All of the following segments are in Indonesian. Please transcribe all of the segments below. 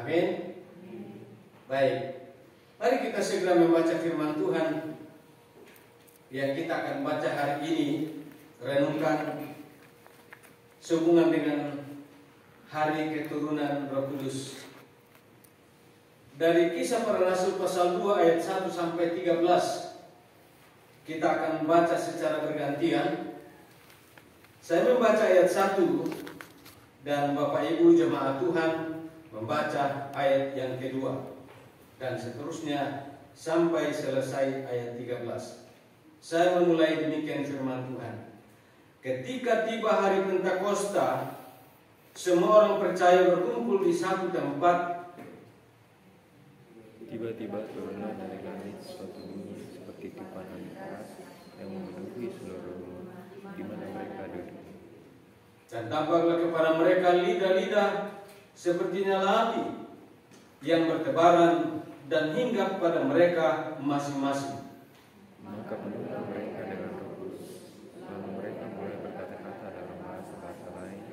Amin. Baik, mari kita segera membaca firman Tuhan yang kita akan baca hari ini, renungkan sehubungan dengan hari keturunan Roh Kudus. Dari Kisah Para Rasul pasal 2 ayat 1 sampai 13, kita akan membaca secara bergantian. Saya membaca ayat 1 dan Bapak Ibu jemaat Tuhan membaca ayat yang kedua dan seterusnya sampai selesai ayat 13. Saya memulai demikian firman Tuhan. Ketika tiba hari Pentakosta, semua orang percaya berkumpul di satu tempat. Tiba-tiba turunlah dari langit suatu bunyi seperti tiupan angin keras yang memenuhi seluruh rumah di mana mereka duduk. Dan tampaklah kepada mereka lidah-lidah seperti nyala api yang bertebaran dan hinggap pada mereka masing-masing. Maka penuhlah mereka dengan Roh Kudus, lalu mereka mulai berkata-kata dalam bahasa-bahasa lain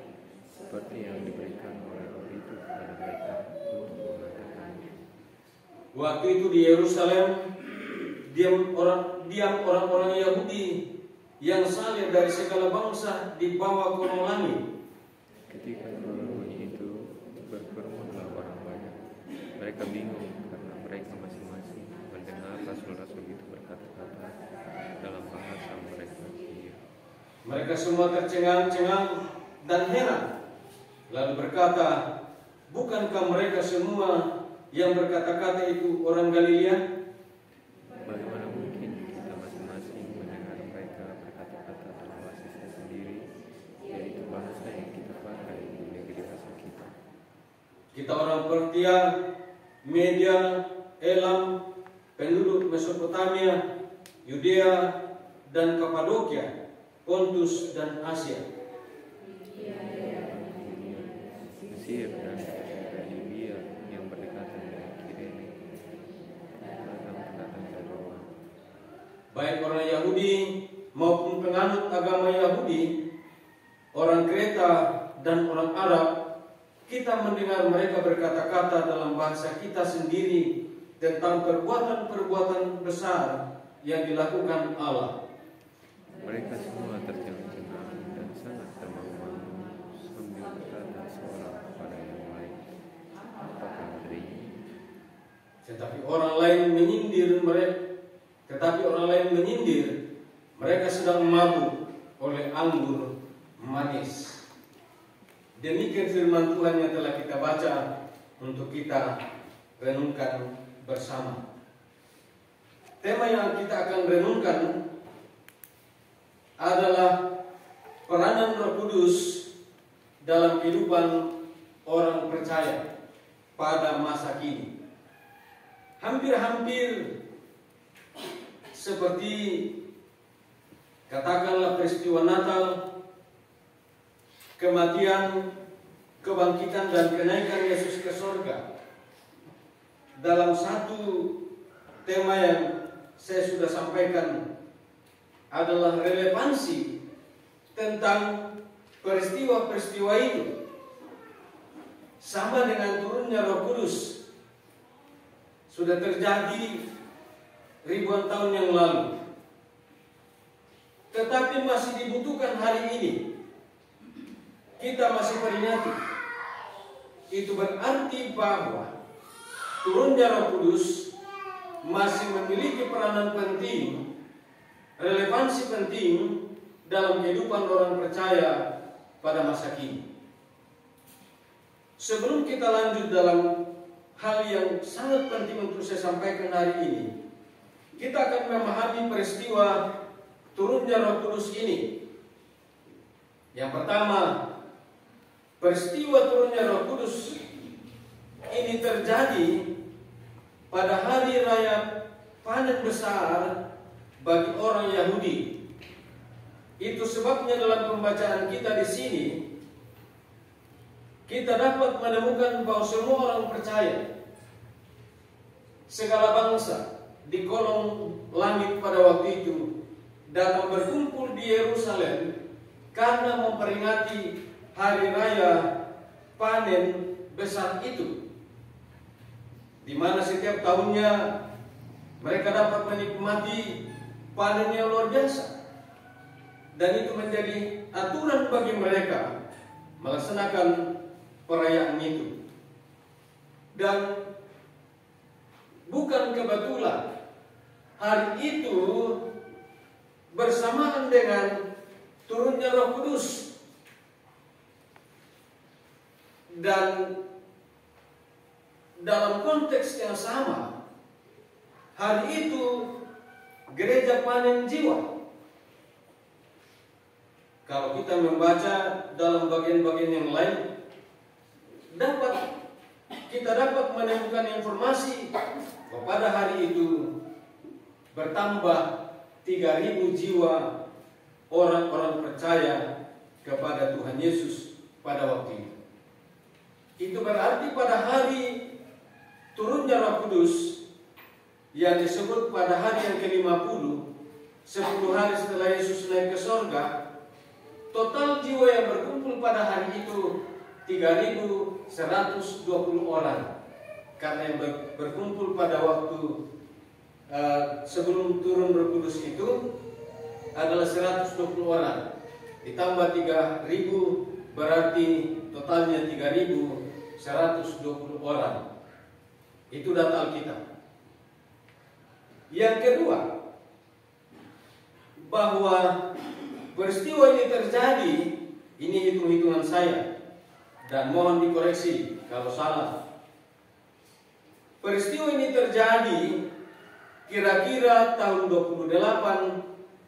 seperti yang diberikan oleh Roh itu kepada mereka untuk mengatakannya. Waktu itu di Yerusalem diam orang-orang Yahudi yang saleh dari segala bangsa dibawa ke rumah langit. Ketika bunyi itu berkerumunlah orang banyak. Mereka bingung karena mereka masing-masing mendengar rasul-rasul itu berkata-kata dalam bahasa mereka sendiri. Mereka semua tercengang-cengang dan heran, lalu berkata, bukankah mereka semua yang berkata-kata itu orang Galilea? Bagaimana mungkin kita masing-masing mendengar mereka berkata-kata dalam bahasa sendiri, yaitu bahasa yang kita pakai di negeri asal kita. Kita orang Partia, Media, Elam, penduduk Mesopotamia, Yudea dan Kapadokia, Pontus dan Asia, Mesir dan Libya yang berdekatan dengan Kirene, pendatang-pendatang dari Roma. baik orang Yahudi maupun penganut agama Yahudi, orang Kreta dan orang Arab, kita mendengar mereka berkata-kata dalam bahasa kita sendiri tentang perbuatan-perbuatan besar yang dilakukan Allah. Mereka semua tercengang-cengang dan sangat termangu-mangu sambil berkata seorang kepada yang lain, apakah hari ini? Tetapi orang lain menyindir mereka sedang mabuk oleh anggur manis. Demikian firman Tuhan yang telah kita baca untuk kita renungkan bersama. Tema yang kita akan renungkan adalah peranan Roh Kudus dalam kehidupan orang percaya pada masa kini. Hampir-hampir seperti katakanlah peristiwa Natal, kematian, kebangkitan dan kenaikan Yesus ke surga. Dalam satu tema yang saya sudah sampaikan adalah relevansi tentang peristiwa-peristiwa itu sama dengan turunnya Roh Kudus sudah terjadi ribuan tahun yang lalu, tetapi masih dibutuhkan hari ini. Kita masih peringati. Itu berarti bahwa turunnya Roh Kudus masih memiliki peranan penting, relevansi penting dalam kehidupan orang percaya pada masa kini. Sebelum kita lanjut dalam hal yang sangat penting untuk saya sampaikan hari ini, kita akan memahami peristiwa turunnya Roh Kudus ini. Yang pertama, peristiwa turunnya Roh Kudus ini terjadi pada hari raya panen besar bagi orang Yahudi. Itu sebabnya dalam pembacaan kita di sini kita dapat menemukan bahwa semua orang percaya, segala bangsa di kolong langit pada waktu itu datang berkumpul di Yerusalem karena memperingati hari raya panen besar itu. di mana setiap tahunnya mereka dapat menikmati panen yang luar biasa. Dan itu menjadi aturan bagi mereka melaksanakan perayaan itu. Dan bukan kebetulan hari itu bersamaan dengan turunnya Roh Kudus. Dan dalam konteks yang sama, hari itu gereja panen jiwa. Kalau kita membaca dalam bagian-bagian yang lain, kita dapat menemukan informasi pada hari itu bertambah 3.000 jiwa orang-orang percaya kepada Tuhan Yesus pada waktu itu. Itu berarti pada hari turunnya Roh Kudus yang disebut pada hari yang ke-50, 10 hari setelah Yesus naik ke sorga, total jiwa yang berkumpul pada hari itu 3.120 orang. Karena yang berkumpul pada waktu sebelum turun Roh Kudus itu adalah 120 orang. Ditambah 3.000 berarti totalnya 3.120 orang. Itu data Alkitab. Yang kedua, bahwa peristiwa ini terjadi, ini hitung-hitungan saya, dan mohon dikoreksi kalau salah. Peristiwa ini terjadi kira-kira tahun 28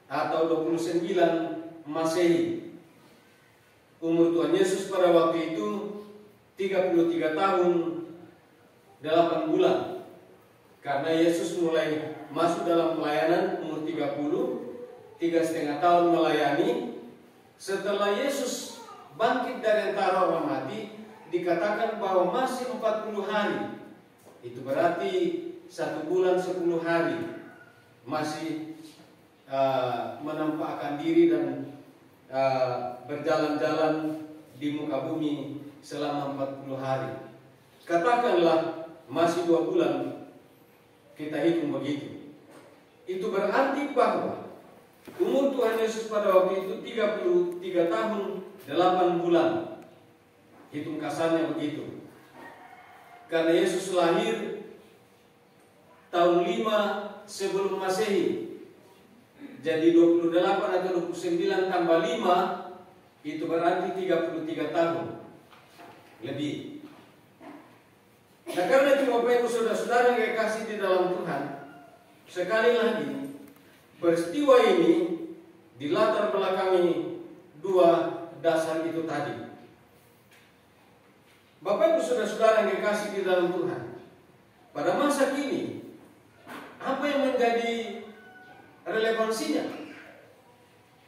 atau 29 Masehi. Umur Tuhan Yesus pada waktu itu 33 tahun 8 bulan. Karena Yesus mulai masuk dalam pelayanan umur 30, 3,5 tahun melayani. Setelah Yesus bangkit dari antara orang mati, dikatakan bahwa masih 40 hari. Itu berarti 1 bulan 10 hari masih menampakkan diri dan berjalan-jalan di muka bumi selama 40 hari. Katakanlah masih 2 bulan, kita hitung begitu. Itu berarti bahwa umur Tuhan Yesus pada waktu itu 33 tahun 8 bulan. Hitung kasarnya begitu. Karena Yesus lahir tahun 5 sebelum Masehi. Jadi 28 atau 29 tambah 5 itu berarti 33 tahun lebih. Nah, karena itu Bapak Ibu Saudara-saudara yang kasih di dalam Tuhan, sekali lagi peristiwa ini dilatar belakangi 2 dasar itu tadi. Bapak Ibu Saudara-saudara yang kasih di dalam Tuhan, pada masa kini apa yang menjadi relevansinya?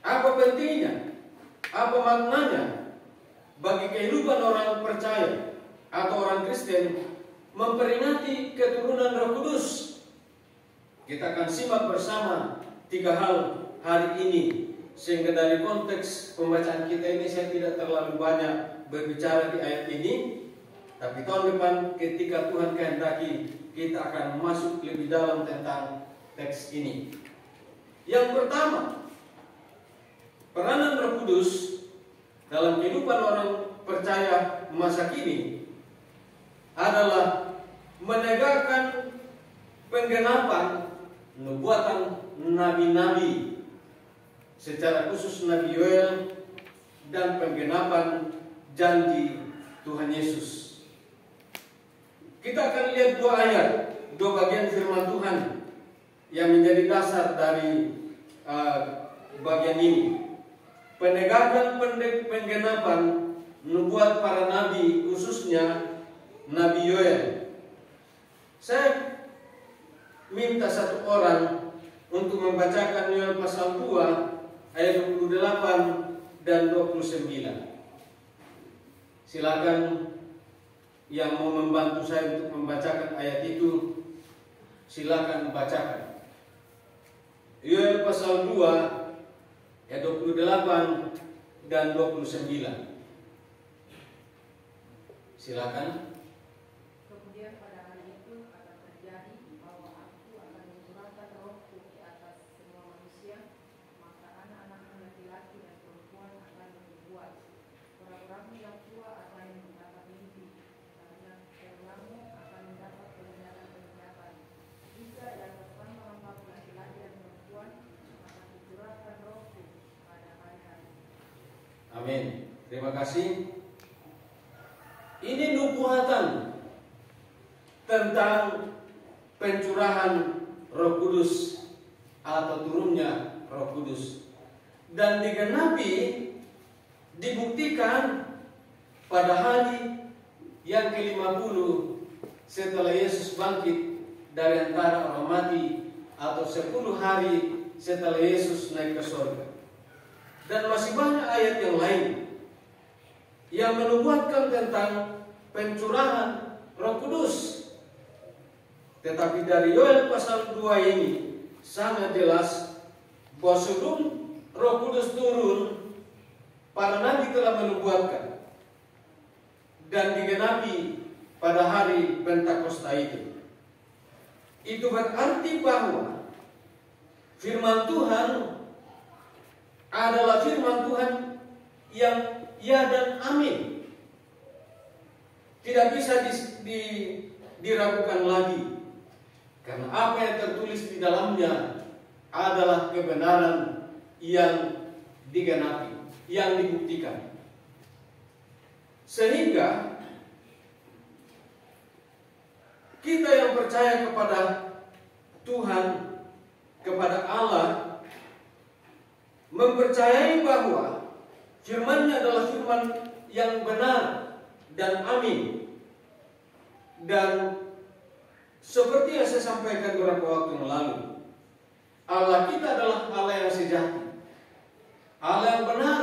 Apa pentingnya? Apa maknanya bagi kehidupan orang percaya atau orang Kristen memperingati keturunan Roh Kudus? Kita akan simak bersama 3 hal hari ini, sehingga dari konteks pembacaan kita ini saya tidak terlalu banyak berbicara di ayat ini, tapi tahun depan ketika Tuhan kehendaki kita akan masuk lebih dalam tentang teks ini. Yang pertama, peranan Roh Kudus dalam kehidupan orang percaya masa kini adalah menegakkan penggenapan nubuatan nabi-nabi, secara khusus Nabi Yoel, dan penggenapan janji Tuhan Yesus. Kita akan lihat 2 ayat, 2 bagian firman Tuhan yang menjadi dasar dari bagian ini. Penegakan penggenapan nubuat para nabi, khususnya Nabi Yoel. Saya minta satu orang untuk membacakan Yoel pasal 2 ayat 28 dan 29. Silakan yang mau membantu saya untuk membacakan ayat itu, silakan bacakan. Yoel pasal 2 ayat 28 dan 29. Silakan. Kemudian pada hari itu akan Amin. Terima kasih. Ini nubuatan tentang pencurahan Roh Kudus atau turunnya Roh Kudus, dan digenapi, dibuktikan pada hari yang ke-50 setelah Yesus bangkit dari antara orang mati, atau 10 hari setelah Yesus naik ke surga. Dan masih banyak ayat yang lain yang menubuatkan tentang pencurahan Roh Kudus. Tetapi dari Yoel pasal 2 ini sangat jelas bahwa sebelum Roh Kudus turun, para nabi telah menubuatkan dan digenapi pada hari Pentakosta itu. Itu berarti bahwa firman Tuhan adalah firman Tuhan yang ya dan amin. Tidak bisa diragukan lagi. Karena apa yang tertulis di dalamnya adalah kebenaran yang digenapi, yang dibuktikan. Sehingga kita yang percaya kepada Tuhan, kepada Allah, mempercayai bahwa firman-Nya adalah firman yang benar dan amin. Dan seperti yang saya sampaikan beberapa waktu yang lalu, Allah kita adalah Allah yang sejati, Allah yang benar,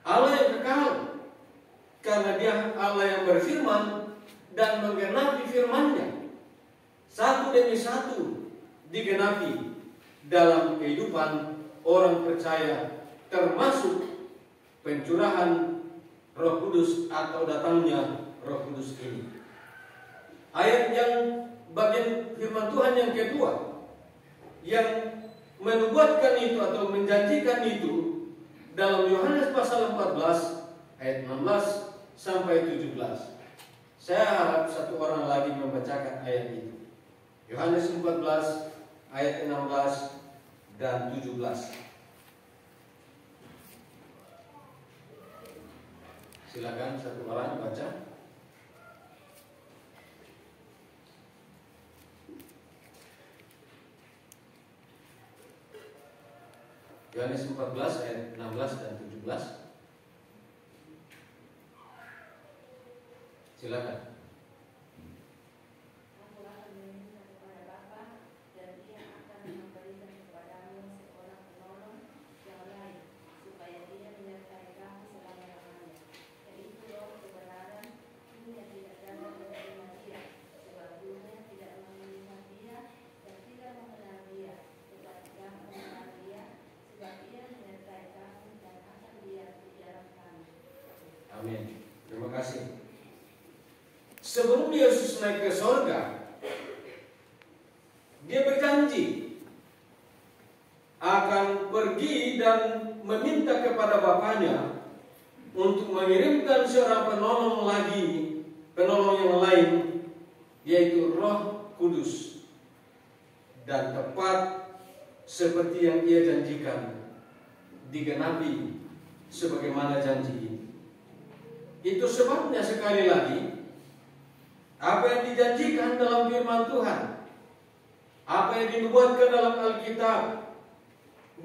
Allah yang kekal. Karena Dia Allah yang berfirman dan menggenapi firman-Nya, satu demi satu digenapi dalam kehidupan orang percaya, termasuk pencurahan Roh Kudus atau datangnya Roh Kudus ini. Ayat yang bagian firman Tuhan yang kedua yang menubuatkan itu atau menjanjikan itu dalam Yohanes pasal 14 ayat 16 sampai 17. Saya harap satu orang lagi membacakan ayat itu. Yohanes 14 ayat 16 dan 17. Silakan satu orang baca. Yohanes 14 ayat 16 dan 17. Silakan. Amin. Terima kasih. Sebelum Yesus naik ke surga, Dia berjanji akan pergi dan meminta kepada Bapaknya untuk mengirimkan seorang penolong lagi, penolong yang lain, yaitu Roh Kudus. Dan tepat seperti yang Ia janjikan, digenapi sebagaimana janji ini. Itu sebabnya sekali lagi, apa yang dijanjikan dalam firman Tuhan, apa yang dinubuatkan dalam Alkitab,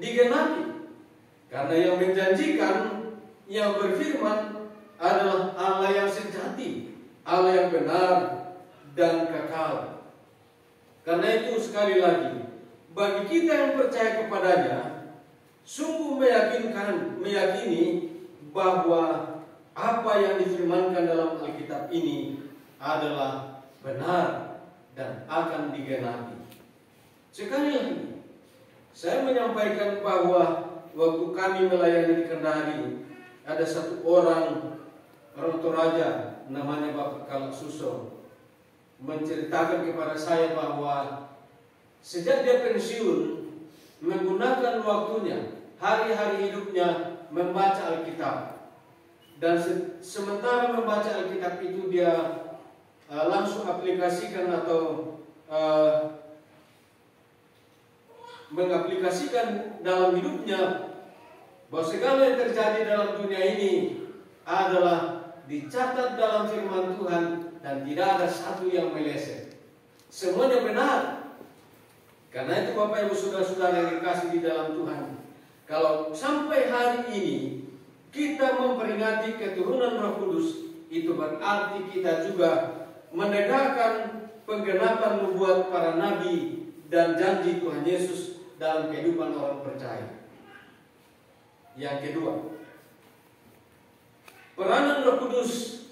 digenapi. Karena yang menjanjikan, yang berfirman adalah Allah yang sejati, Allah yang benar dan kekal. Karena itu sekali lagi, bagi kita yang percaya kepadanya, sungguh meyakini bahwa apa yang difirmankan dalam Alkitab ini adalah benar dan akan digenapi. Sekali lagi, saya menyampaikan bahwa waktu kami melayani di Kendari, ada satu orang Toraja namanya Bapak Kalak Suso menceritakan kepada saya bahwa sejak dia pensiun menggunakan waktunya, hari-hari hidupnya membaca Alkitab. Dan sementara membaca Alkitab itu dia langsung aplikasikan atau mengaplikasikan dalam hidupnya bahwa segala yang terjadi dalam dunia ini adalah dicatat dalam firman Tuhan dan tidak ada satu yang meleset. Semuanya benar. Karena itu Bapak Ibu Saudara-saudara yang dikasih di dalam Tuhan, kalau sampai hari ini kita memperingati keturunan Roh Kudus, itu berarti kita juga menegakkan penggenapan nubuat para nabi dan janji Tuhan Yesus dalam kehidupan orang percaya. Yang kedua, peranan Roh Kudus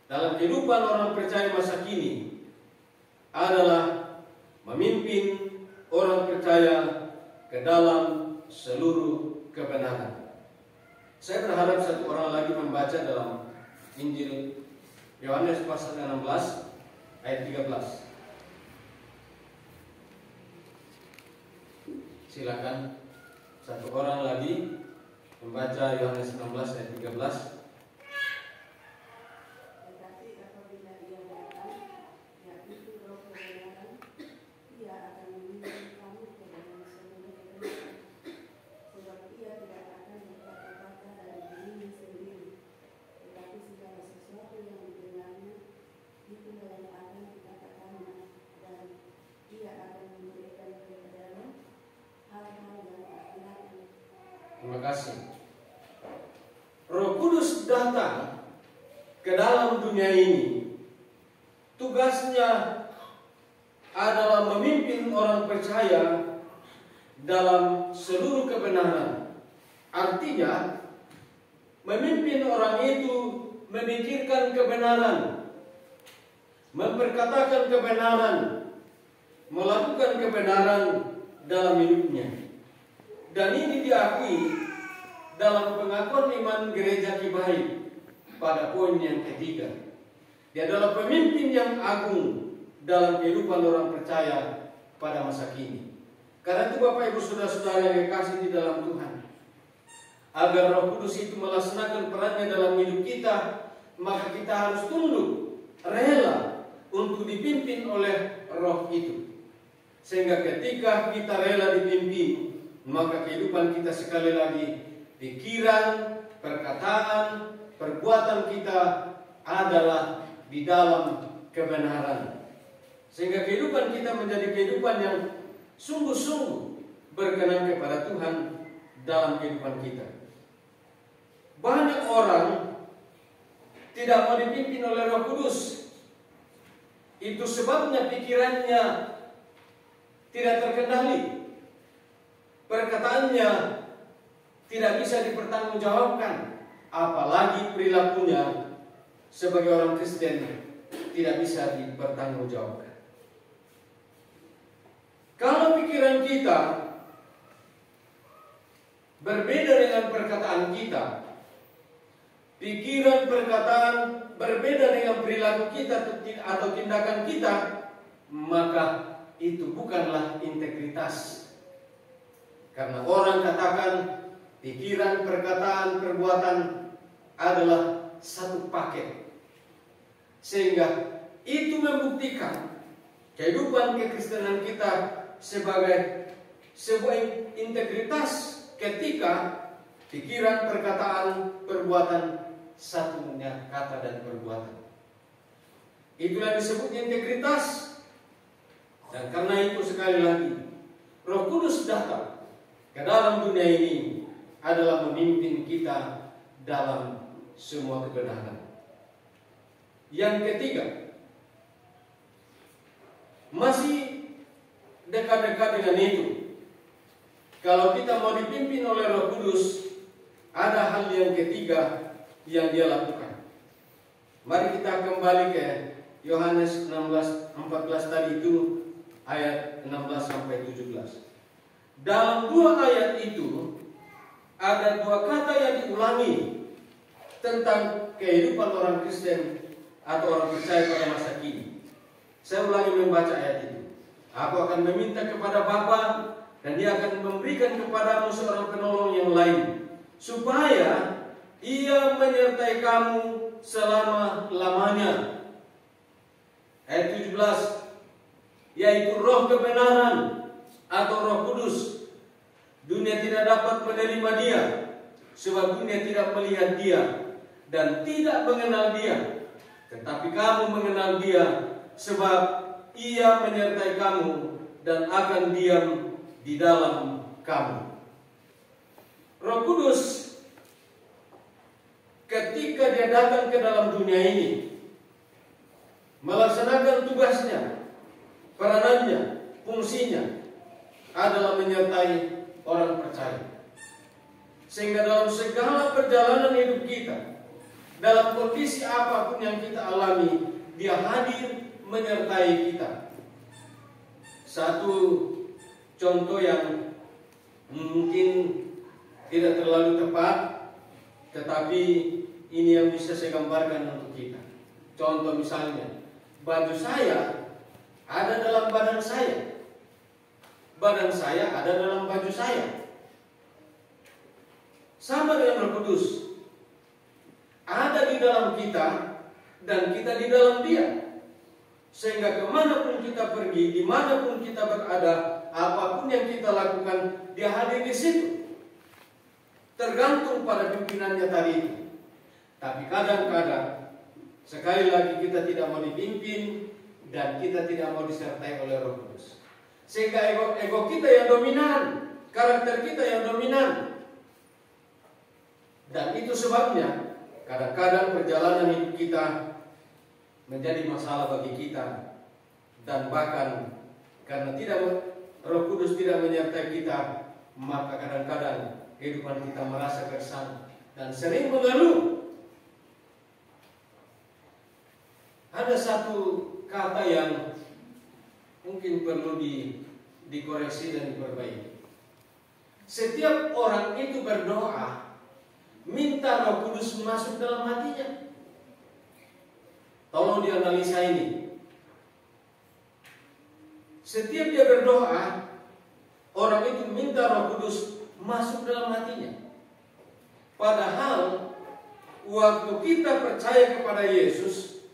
dalam kehidupan orang percaya masa kini adalah memimpin orang percaya ke dalam seluruh kebenaran. Saya berharap satu orang lagi membaca dalam Injil Yohanes pasal 16 ayat 13. Silakan satu orang lagi membaca Yohanes 16 ayat 13. Terima kasih. Roh Kudus datang ke dalam dunia ini. Tugasnya adalah memimpin orang percaya dalam seluruh kebenaran. Artinya, memimpin orang itu memikirkan kebenaran, memperkatakan kebenaran, melakukan kebenaran dalam hidupnya. Dan ini diakui dalam pengakuan iman gereja Kibahi pada poin yang ketiga. Dia adalah pemimpin yang agung dalam kehidupan orang percaya pada masa kini. Karena itu Bapak Ibu Saudara-saudara yang dikasih di dalam Tuhan, agar Roh Kudus itu melaksanakan perannya dalam hidup kita, maka kita harus tunduk, rela untuk dipimpin oleh Roh itu. Sehingga ketika kita rela dipimpin, maka kehidupan kita sekali lagi, pikiran, perkataan, perbuatan kita adalah di dalam kebenaran. Sehingga kehidupan kita menjadi kehidupan yang sungguh-sungguh berkenan kepada Tuhan dalam kehidupan kita. Banyak orang tidak mau dipimpin oleh Roh Kudus. Itu sebabnya pikirannya tidak terkendali. Perkataannya tidak bisa dipertanggungjawabkan, apalagi perilakunya sebagai orang Kristen tidak bisa dipertanggungjawabkan. Kalau pikiran kita berbeda dengan perkataan kita, pikiran perkataan berbeda dengan perilaku kita atau tindakan kita, maka itu bukanlah integritas. Karena orang katakan pikiran, perkataan, perbuatan adalah satu paket. Sehingga itu membuktikan kehidupan kekristenan kita sebagai sebuah integritas ketika pikiran, perkataan, perbuatan satunya kata dan perbuatan. Itulah disebut integritas. Dan karena itu sekali lagi, Roh Kudus datang ke dalam dunia ini adalah memimpin kita dalam semua kebenaran. Yang ketiga, masih dekat-dekat dengan itu, kalau kita mau dipimpin oleh Roh Kudus, ada hal yang ketiga yang dia lakukan. Mari kita kembali ke Yohanes 16:14 tadi itu, ayat 16 sampai 17. Dalam dua ayat itu ada dua kata yang diulangi tentang kehidupan orang Kristen atau orang percaya pada masa kini. Saya ulangi membaca ayat itu. Aku akan meminta kepada Bapa dan Dia akan memberikan kepadamu seorang penolong yang lain, supaya Ia menyertai kamu selama-lamanya. Ayat 17, yaitu Roh kebenaran atau Roh Kudus, Dunia tidak dapat menerima dia, sebab dunia tidak melihat dia dan tidak mengenal dia. Tetapi kamu mengenal dia, sebab ia menyertai kamu dan akan diam di dalam kamu. Roh Kudus ketika dia datang ke dalam dunia ini, melaksanakan tugasnya, peranannya, fungsinya adalah menyertai orang percaya. Sehingga dalam segala perjalanan hidup kita, dalam kondisi apapun yang kita alami, dia hadir menyertai kita. Satu contoh yang mungkin tidak terlalu tepat, tetapi ini yang bisa saya gambarkan untuk kita. Contoh misalnya, baju saya ada dalam badan saya. Badan saya ada dalam baju saya. Sama dengan Roh Kudus. Ada di dalam kita dan kita di dalam dia. Sehingga kemanapun kita pergi, dimanapun kita berada, apapun yang kita lakukan, dia hadir di situ. Tergantung pada pimpinannya tadi itu. Tapi kadang-kadang, sekali lagi kita tidak mau dipimpin dan kita tidak mau disertai oleh Roh Kudus. Sehingga ego kita yang dominan, karakter kita yang dominan. Dan itu sebabnya kadang-kadang perjalanan hidup kita menjadi masalah bagi kita. Dan bahkan karena Roh Kudus tidak menyertai kita, maka kadang-kadang kehidupan kita merasa gersang dan sering mengeluh. Ada satu kata yang mungkin perlu dikoreksi dan diperbaiki. Setiap orang itu berdoa, minta Roh Kudus masuk dalam hatinya. Tolong dianalisa ini. Setiap dia berdoa, orang itu minta Roh Kudus masuk dalam hatinya. Padahal waktu kita percaya kepada Yesus,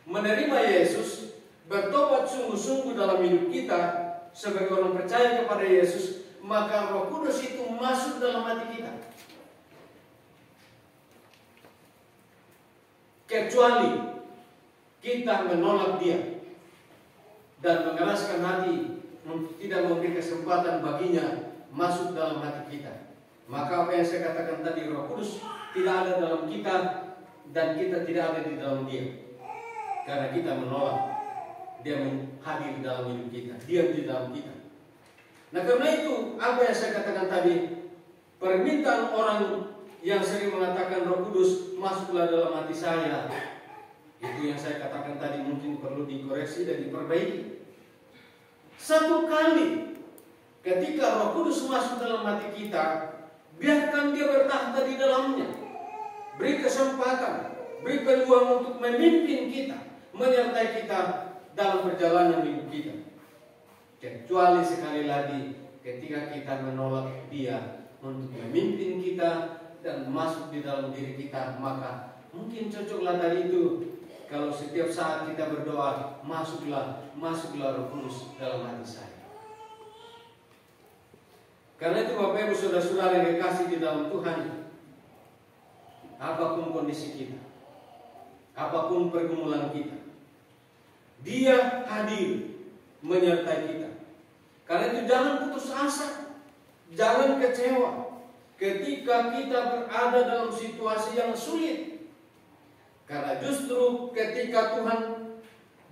menerima Yesus, bertobat sungguh-sungguh dalam hidup kita sebagai orang percaya kepada Yesus, maka Roh Kudus itu masuk dalam hati kita. Kecuali kita menolak dia dan mengeraskan hati, tidak memberi kesempatan baginya masuk dalam hati kita, maka apa yang saya katakan tadi, Roh Kudus tidak ada dalam kita dan kita tidak ada di dalam dia, karena kita menolak dia hadir di dalam hidup kita, diam di dalam kita. Nah, karena itu apa yang saya katakan tadi, permintaan orang yang sering mengatakan Roh Kudus masuklah dalam hati saya, itu yang saya katakan tadi mungkin perlu dikoreksi dan diperbaiki. Satu kali ketika Roh Kudus masuk dalam hati kita, biarkan dia bertahta di dalamnya. Beri kesempatan, beri peluang untuk memimpin kita, menyertai kita dalam perjalanan hidup kita. Kecuali sekali lagi ketika kita menolak dia untuk memimpin kita dan masuk di dalam diri kita, maka mungkin cocoklah tadi itu kalau setiap saat kita berdoa, masuklah Roh Kudus dalam hati saya. Karena itu Bapak Ibu Saudara-saudara yang dikasih di dalam Tuhan, apapun kondisi kita, apapun pergumulan kita, dia hadir menyertai kita. Karena itu jangan putus asa, jangan kecewa ketika kita berada dalam situasi yang sulit. Karena justru ketika Tuhan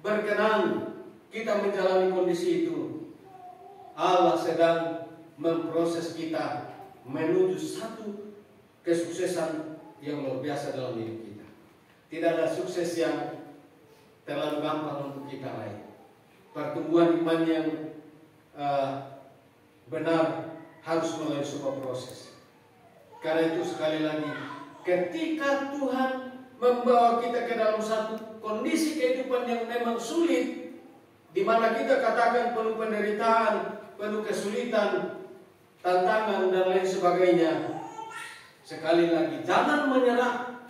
berkenan kita menjalani kondisi itu, Allah sedang memproses kita menuju satu kesuksesan yang luar biasa dalam hidup kita. Tidak ada sukses yang terlalu gampang untuk kita raih. Pertumbuhan iman yang benar harus melalui sebuah proses. Karena itu sekali lagi, ketika Tuhan membawa kita ke dalam satu kondisi kehidupan yang memang sulit, di mana kita katakan penuh penderitaan, penuh kesulitan, tantangan dan lain sebagainya, sekali lagi jangan menyerah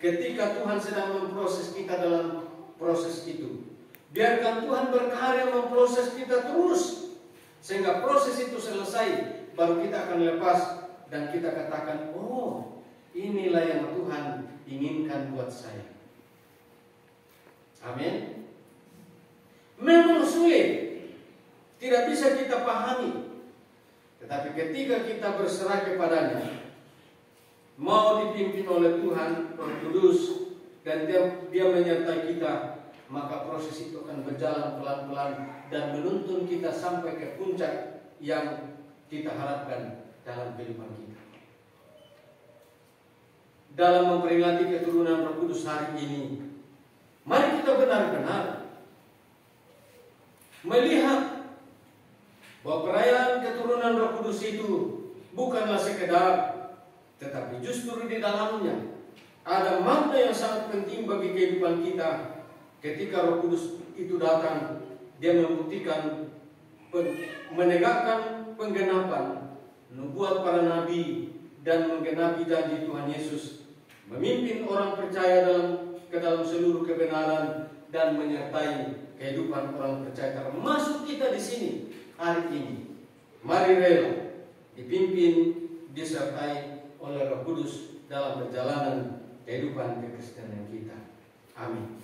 ketika Tuhan sedang memproses kita dalam proses itu. Biarkan Tuhan berkarya memproses kita terus, sehingga proses itu selesai baru kita akan lepas dan kita katakan, oh, inilah yang Tuhan inginkan buat saya. Amin. Memang sulit, tidak bisa kita pahami. Tetapi ketika kita berserah kepadanya, mau dipimpin oleh Tuhan Roh Kudus, dan dia menyertai kita, maka proses itu akan berjalan pelan-pelan dan menuntun kita sampai ke puncak yang kita harapkan dalam kehidupan kita. Dalam memperingati keturunan Roh Kudus hari ini, mari kita benar-benar melihat bahwa perayaan keturunan Roh Kudus itu bukanlah sekedar, tetapi justru di dalamnya ada makna yang sangat penting bagi kehidupan kita. Ketika Roh Kudus itu datang, dia membuktikan, menegakkan penggenapan nubuat para nabi dan menggenapi janji Tuhan Yesus, memimpin orang percaya ke dalam seluruh kebenaran dan menyertai kehidupan orang percaya, termasuk kita di sini hari ini. Mari rela dipimpin, disertai oleh Roh Kudus dalam perjalanan kehidupan kekristenan kita. Amin.